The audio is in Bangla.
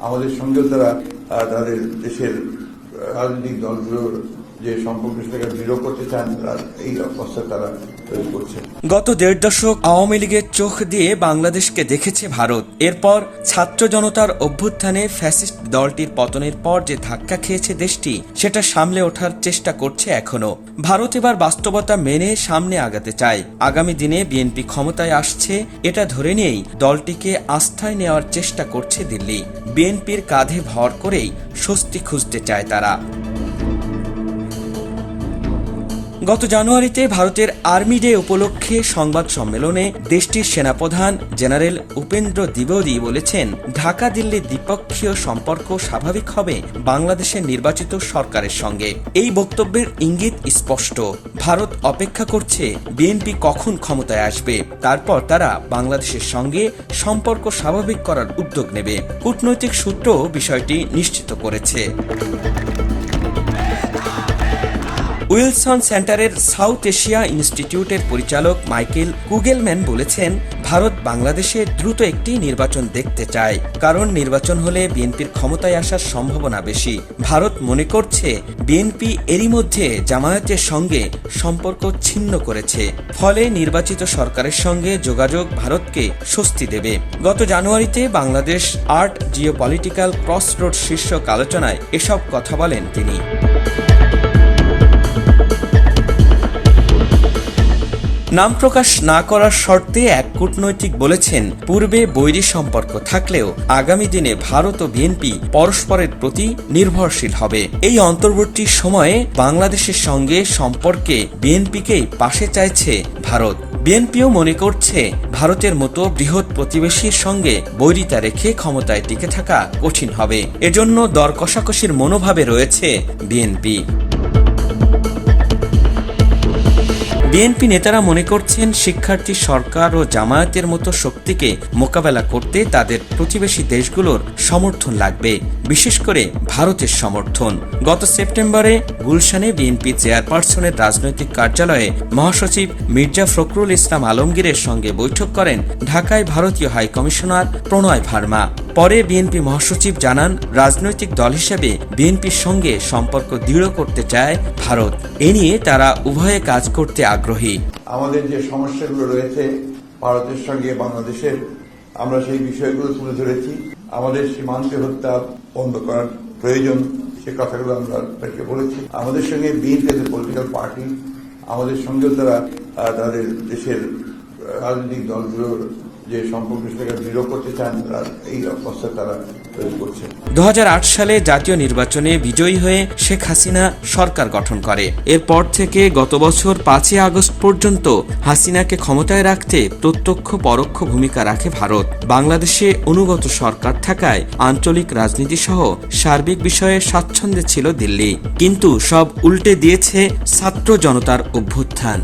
আমাদের সঙ্গে তারা তাদের দেশের রাজনৈতিক দলগুলোর যে সম্পর্ক সেটাকে দৃঢ় করতে চান, এই অবস্থা তারা তৈরি করছে। গত ১.৫ দশক আওয়ামী লীগের চোখ দিয়ে বাংলাদেশকে দেখেছে ভারত। এরপর ছাত্র জনতার অভ্যুত্থানে ফ্যাসিস্ট দলটির পতনের পর যে ধাক্কা খেয়েছে দেশটি, সেটা সামলে ওঠার চেষ্টা করছে এখনো। ভারত এবার বাস্তবতা মেনে সামনে আগাতে চায়। আগামী দিনে বিএনপি ক্ষমতায় আসছে এটা ধরে নিয়েই দলটিকে আস্থায় নেওয়ার চেষ্টা করছে দিল্লি। বিএনপির কাঁধে ভর করেই স্বস্তি খুঁজতে চায় তারা। গত জানুয়ারিতে ভারতের আর্মি ডে উপলক্ষে সংবাদ সম্মেলনে দেশটির সেনাপ্রধান জেনারেল উপেন্দ্র দ্বিবেদী বলেছেন, ঢাকা দিল্লির দ্বিপক্ষীয় সম্পর্ক স্বাভাবিক হবে বাংলাদেশের নির্বাচিত সরকারের সঙ্গে। এই বক্তব্যের ইঙ্গিত স্পষ্ট। ভারত অপেক্ষা করছে বিএনপি কখন ক্ষমতায় আসবে, তারপর তারা বাংলাদেশের সঙ্গে সম্পর্ক স্বাভাবিক করার উদ্যোগ নেবে। কূটনৈতিক সূত্র বিষয়টি নিশ্চিত করেছে। উইলসন সেন্টারের সাউথ এশিয়া ইনস্টিটিউটের পরিচালক মাইকেল কুগেলম্যান বলেছেন, ভারত বাংলাদেশে দ্রুত একটি নির্বাচন দেখতে চায়, কারণ নির্বাচন হলে বিএনপির ক্ষমতায় আসার সম্ভাবনা বেশি। ভারত মনে করছে বিএনপি এরই মধ্যে জামায়াতের সঙ্গে সম্পর্ক ছিন্ন করেছে, ফলে নির্বাচিত সরকারের সঙ্গে যোগাযোগ ভারতকে স্বস্তি দেবে। গত জানুয়ারিতে বাংলাদেশ আর্ট জিওপলিটিক্যাল ক্রসরোড শীর্ষক আলোচনায় এসব কথা বলেন তিনি। নাম প্রকাশ না করার শর্তে এক কূটনৈতিক বলেছেন, পূর্বে বৈরী সম্পর্ক থাকলেও আগামী দিনে ভারত ও বিএনপি পরস্পরের প্রতি নির্ভরশীল হবে। এই অন্তর্বর্তী সময়ে বাংলাদেশের সঙ্গে সম্পর্কে বিএনপিকেই পাশে চাইছে ভারত। বিএনপিও মনে করছে ভারতের মতো বৃহৎ প্রতিবেশীর সঙ্গে বৈরিতা রেখে ক্ষমতায় টিকে থাকা কঠিন হবে। এজন্য দর কষাকষির মনোভাবে রয়েছে বিএনপি। বিএনপি নেতারা মনে করছেন, শিক্ষার্থী সরকার ও জামায়াতের মতো শক্তিকে মোকাবেলা করতে তাদের প্রতিবেশী দেশগুলোর সমর্থন লাগবে, বিশেষ করে ভারতের সমর্থন। গত সেপ্টেম্বরে গুলশানে বিএনপি চেয়ারপারসনের রাজনৈতিক কার্যালয়ে মহাসচিব মির্জা ফখরুল ইসলাম আলমগীরের সঙ্গে বৈঠক করেন ঢাকায় ভারতীয় হাইকমিশনার প্রণয় ভার্মা। পরে বিএনপি মহাসচিব জানান, রাজনৈতিক দল হিসেবে বিএনপির সঙ্গে সম্পর্ক দৃঢ় করতে চায় ভারত। এ নিয়ে তারা উভয়ে কাজ করতে আগ্রহী। আমাদের যে সমস্যাগুলো রয়েছে ভারতের সঙ্গে বাংলাদেশের, আমরা সেই বিষয়গুলো তুলে ধরেছি। আমাদের সীমান্তে হত্যা বন্ধ করার প্রয়োজন, সে কথাগুলো আমরা তাকে বলেছি। আমাদের সঙ্গে বিএনপি পলিটিক্যাল পার্টি, আমাদের সঙ্গেও তারা তাদের দেশের রাজনৈতিক দলগুলোর যে সম্পর্ক সেটাকে দৃঢ় করতে চান, এই অবস্থা তারা তৈরি করছে। 2008 সালে জাতীয় নির্বাচনে বিজয়ী হয়ে শেখ হাসিনা সরকার গঠন করে। এরপর থেকে গত বছর 5 আগস্ট পর্যন্ত হাসিনাকে ক্ষমতায় রাখতে প্রত্যক্ষ পরোক্ষ ভূমিকা রাখে ভারত। বাংলাদেশে অনুগত সরকার থাকায় আঞ্চলিক রাজনীতি সহ সার্বিক বিষয়ে স্বাচ্ছন্দ্যে ছিল দিল্লি, কিন্তু সব উল্টে দিয়েছে ছাত্র জনতার অভ্যুত্থান।